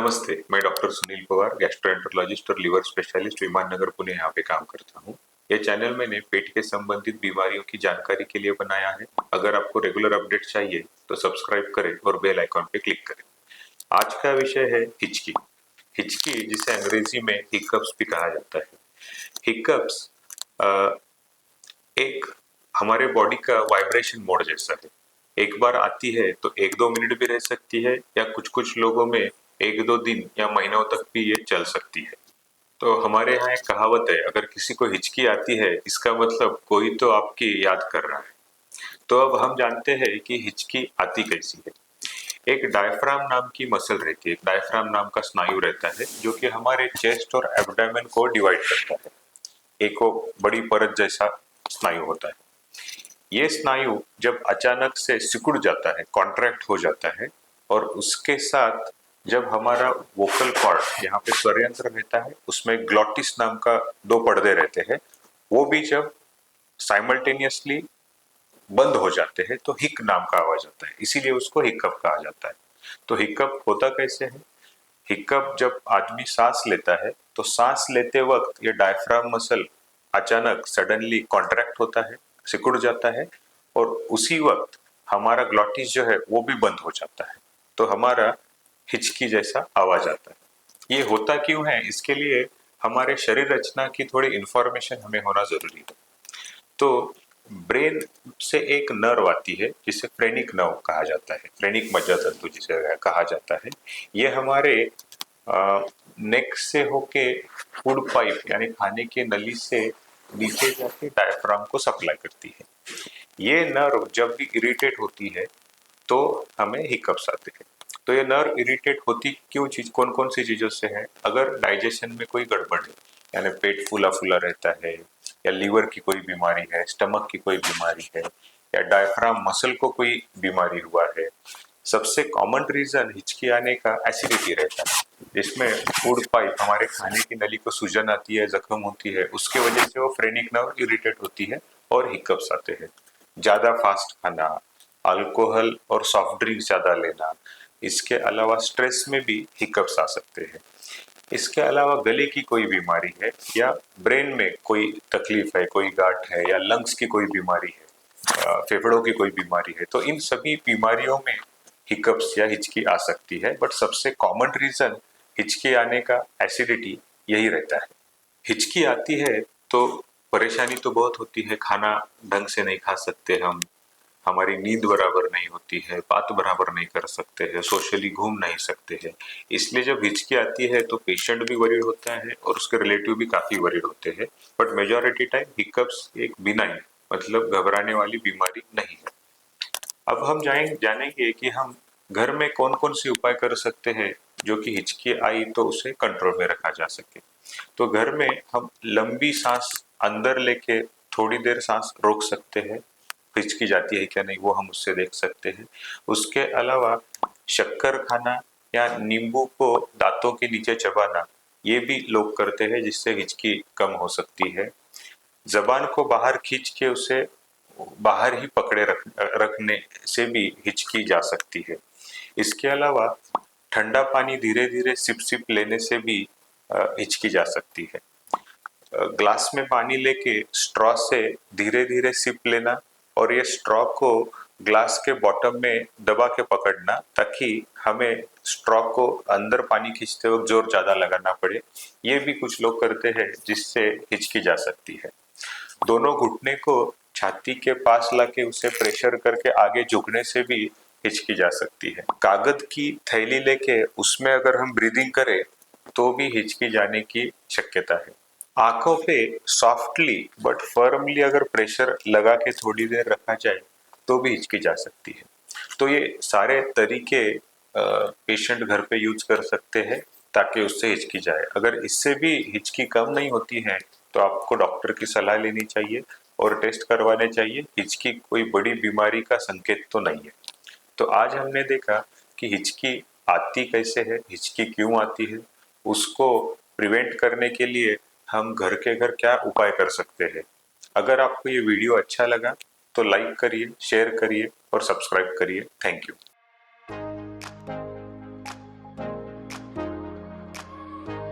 नमस्ते, मैं doctor Sunil Pawar, gastroenterologist और लिवर स्पेशलिस्ट विमान नगर पुणे यहाँ पे काम करता हूँ। ये चैनल मैंने पेट के संबंधित बीमारियों की जानकारी के लिए बनाया है। अगर आपको रेगुलर अपडेट चाहिए तो सब्सक्राइब करें और बेल आइकॉन पे क्लिक करें। आज का विषय है हिचकी। हिचकी, जिसे अंग्रेजी में हिकअप्स भी कहा जाता है। हिकअप्स एक हमारे बॉडी का वाइब्रेशन मोड जैसा है। एक बार आती है तो 1-2 मिनट भी रह सकती है, या कुछ कुछ लोगों में 1-2 दिन या महीनों तक भी ये चल सकती है। तो हमारे यहाँ एक कहावत है, अगर किसी को हिचकी आती है इसका मतलब कोई तो आपकी याद कर रहा है। तो अब हम जानते हैं कि हिचकी आती कैसी है। एक डायफ्राम नाम की मसल रहती है, एक डायफ्राम नाम का स्नायु रहता है, जो कि हमारे चेस्ट और एब्डोमेन को डिवाइड करता है। एक वो बड़ी परत जैसा स्नायु होता है। ये स्नायु जब अचानक से सिकुड़ जाता है, कॉन्ट्रैक्ट हो जाता है, और उसके साथ जब हमारा वोकल कॉर्ड, यहाँ पे स्वर यंत्र रहता है, उसमें ग्लॉटिस नाम का 2 पर्दे रहते हैं, वो भी जब साइमल्टेनियसली बंद हो जाते हैं तो हिक नाम का आवाज आता है। इसीलिए उसको हिकअप कहा जाता है। तो हिकअप होता कैसे है? हिकअप जब आदमी सांस लेता है तो सांस लेते वक्त ये डायफ्राम मसल अचानक सडनली कॉन्ट्रैक्ट होता है, सिकुड़ जाता है, और उसी वक्त हमारा ग्लॉटिस जो है वो भी बंद हो जाता है। तो हमारा हिचकी जैसा आवाज आता है। ये होता क्यों है, इसके लिए हमारे शरीर रचना की थोड़ी इंफॉर्मेशन हमें होना जरूरी है। तो ब्रेन से एक नर्व आती है जिसे फ्रेनिक नर्व कहा जाता है, फ्रेनिक मज्जातंतु जिसे कहा जाता है। ये हमारे नेक से होके फूड पाइप यानी खाने की नली से नीचे जाके डायफ्राम को सप्लाई करती है। ये नर्व जब भी इरिटेट होती है तो हमें हिकअप्स आते हैं। तो ये नर्व इरिटेट होती क्यों, कौन कौन सी चीजों से है? अगर डाइजेशन में कोई गड़बड़ है, यानी पेट फूला फूला रहता है, या लीवर की कोई बीमारी है, स्टमक की कोई बीमारी है, या डायफ्राम मसल को कोई बीमारी हुआ है। सबसे कॉमन रीजन हिचकी आने का एसिडिटी रहता है, जिसमें फूड पाइप, हमारे खाने की नली को सूजन आती है, जख्म होती है, उसके वजह से वो फ्रेनिक नर्व इरिटेट होती है और हिकअप्स आते हैं। ज्यादा फास्ट खाना, अल्कोहल और सॉफ्ट ड्रिंक ज्यादा लेना, इसके अलावा स्ट्रेस में भी हिकअप्स आ सकते हैं। इसके अलावा गले की कोई बीमारी है, या ब्रेन में कोई तकलीफ है, कोई गांठ है, या लंग्स की कोई बीमारी है, फेफड़ों की कोई बीमारी है, तो इन सभी बीमारियों में हिकअप्स या हिचकी आ सकती है। बट सबसे कॉमन रीजन हिचकी आने का एसिडिटी यही रहता है। हिचकी आती है तो परेशानी तो बहुत होती है। खाना ढंग से नहीं खा सकते हम, हमारी नींद बराबर नहीं होती है, बात बराबर नहीं कर सकते हैं, सोशली घूम नहीं सकते हैं। इसलिए जब हिचकी आती है तो पेशेंट भी वरीड होता है और उसके रिलेटिव भी काफी वरीड होते हैं। बट मेजॉरिटी टाइम हिकअप्स एक बिनाइन, मतलब घबराने वाली बीमारी नहीं है। अब हम जानेंगे कि हम घर में कौन कौन सी उपाय कर सकते हैं जो कि हिचकी आई तो उसे कंट्रोल में रखा जा सके। तो घर में हम लंबी सांस अंदर लेके थोड़ी देर सांस रोक सकते हैं। हिचकी जाती है क्या नहीं वो हम उससे देख सकते हैं। उसके अलावा शक्कर खाना या नींबू को दांतों के नीचे चबाना, ये भी लोग करते हैं, जिससे हिचकी कम हो सकती है। जबान को बाहर खींच के उसे बाहर ही पकड़े रखने से भी हिचकी जा सकती है। इसके अलावा ठंडा पानी धीरे धीरे सिप सिप लेने से भी हिचकी जा सकती है। ग्लास में पानी लेके स्ट्रॉ से धीरे धीरे सिप लेना, और ये स्ट्रॉ को ग्लास के बॉटम में दबा के पकड़ना, ताकि हमें स्ट्रॉ को अंदर पानी खींचते वक्त जोर ज्यादा लगाना पड़े। ये भी कुछ लोग करते हैं, जिससे हिचकी जा सकती है। दोनों घुटने को छाती के पास लाके उसे प्रेशर करके आगे झुकने से भी हिचकी जा सकती है। कागज की थैली लेके उसमें अगर हम ब्रीदिंग करें तो भी हिचकी जाने की शक्यता है। आंखों पे सॉफ्टली बट फर्मली अगर प्रेशर लगा के थोड़ी देर रखा जाए तो भी हिचकी जा सकती है। तो ये सारे तरीके पेशेंट घर पे यूज कर सकते हैं ताकि उससे हिचकी जाए। अगर इससे भी हिचकी कम नहीं होती है तो आपको डॉक्टर की सलाह लेनी चाहिए और टेस्ट करवाने चाहिए। हिचकी कोई बड़ी बीमारी का संकेत तो नहीं है। तो आज हमने देखा कि हिचकी आती कैसे है, हिचकी क्यों आती है, उसको प्रिवेंट करने के लिए हम घर के घर क्या उपाय कर सकते हैं। अगर आपको ये वीडियो अच्छा लगा तो लाइक करिए, शेयर करिए और सब्सक्राइब करिए। Thank you.